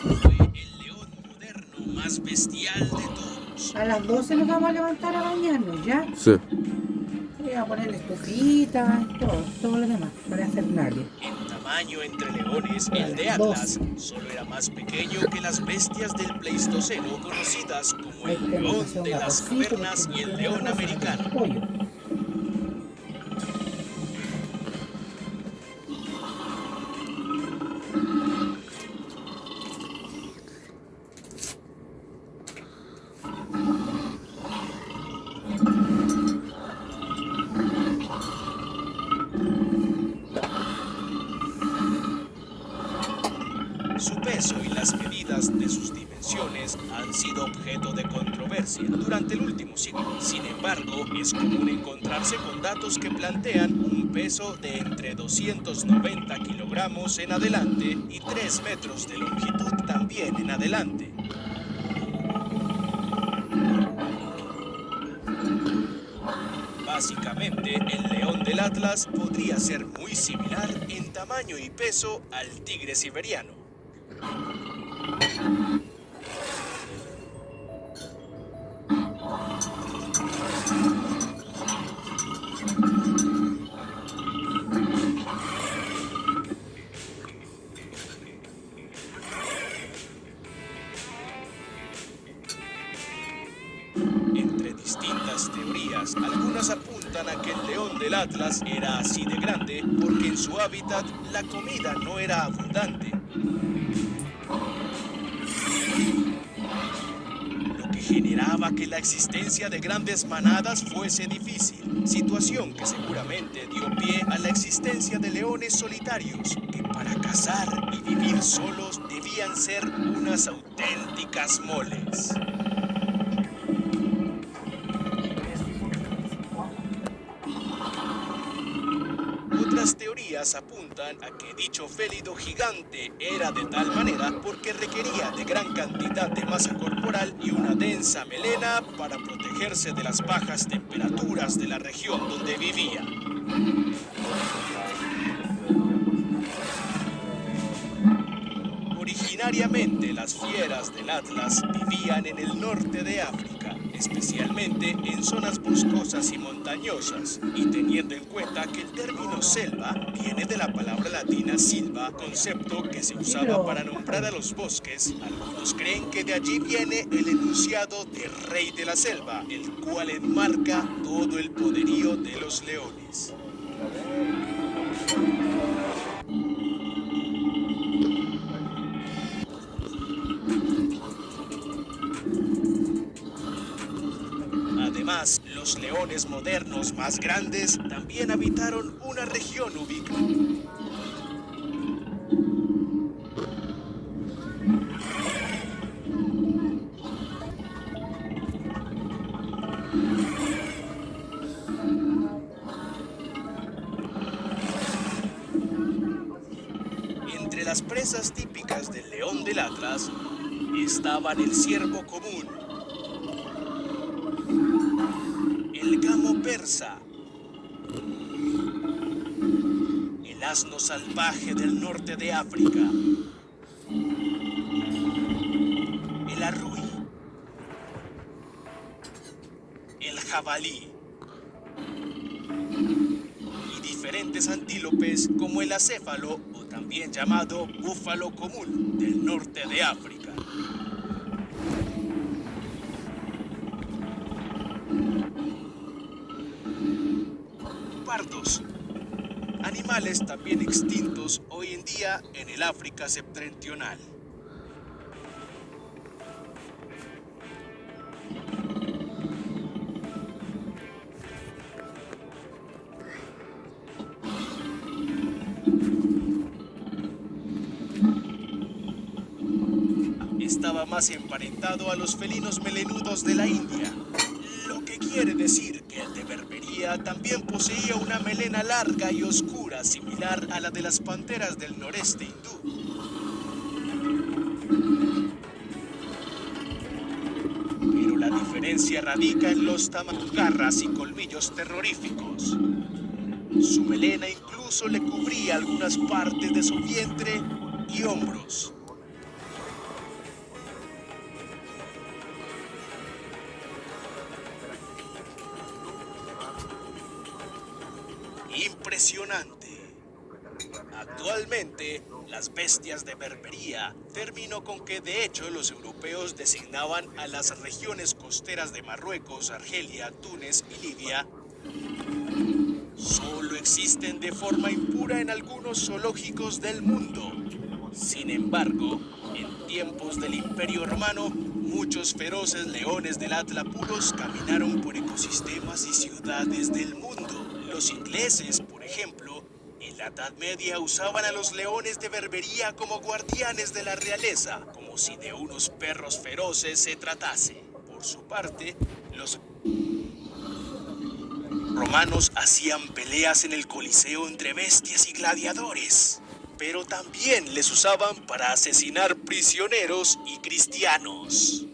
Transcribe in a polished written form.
Fue el león moderno más bestial de todos. A las 12 nos vamos a levantar a bañarnos, ¿ya? Sí. Voy a ponerle estufita y todo lo demás, para hacer nadie. En tamaño entre leones, A el de las Atlas 12. solo era más pequeño que las bestias del Pleistoceno conocidas como Ahí el tenemos que león hacer un de las arrocito cavernas porque y el no león tiene arroz, no americano. tenemos pollo. Su peso y las medidas de sus dimensiones han sido objeto de controversia durante el último siglo. Sin embargo, es común encontrarse con datos que plantean un peso de entre 290 kilogramos en adelante y 3 metros de longitud también en adelante. Básicamente, el león del Atlas podría ser muy similar en tamaño y peso al tigre siberiano. Entre distintas teorías, algunas apuntan a que el león del Atlas era así de grande porque en su hábitat la comida no era abundante. Lo que generaba que la existencia de grandes manadas fuese difícil, situación que seguramente dio pie a la existencia de leones solitarios, que para cazar y vivir solos debían ser unas auténticas moles. Otras teorías apuntan a que dicho félido gigante era de tal manera porque requería de gran cantidad de masa corporal y una densa melena para protegerse de las bajas temperaturas de la región donde vivía. Originariamente las fieras del Atlas vivían en el norte de África, especialmente en zonas boscosas y montañosas, y teniendo en cuenta que el término selva viene de la palabra latina silva, concepto que se usaba para nombrar a los bosques, algunos creen que de allí viene el enunciado de rey de la selva, el cual enmarca todo el poderío de los leones. Además, los leones modernos más grandes también habitaron una región ubicada. Entre las presas típicas del león del Atlas estaban el ciervo común, el gamo persa, el asno salvaje del norte de África, el arrui, el jabalí y diferentes antílopes como el acéfalo o también llamado búfalo común del norte de África. Pardos, animales también extintos hoy en día en el África septentrional. Estaba más emparentado a los felinos melenudos de la India, lo que quiere decir que el de Berbería también poseía una melena larga y oscura similar a la de las panteras del noreste hindú. Pero la diferencia radica en los tamaños, garras y colmillos terroríficos. Su melena incluso le cubría algunas partes de su vientre y hombros. impresionante. Actualmente, las bestias de Berbería, término con que de hecho los europeos designaban a las regiones costeras de Marruecos, Argelia, Túnez y Libia, solo existen de forma impura en algunos zoológicos del mundo. Sin embargo, en tiempos del Imperio Romano, muchos feroces leones del Atla puros caminaron por ecosistemas y ciudades del mundo. Los ingleses, por ejemplo, en la Edad Media usaban a los leones de Berbería como guardianes de la realeza, como si de unos perros feroces se tratase. Por su parte, los romanos hacían peleas en el Coliseo entre bestias y gladiadores, pero también les usaban para asesinar prisioneros y cristianos.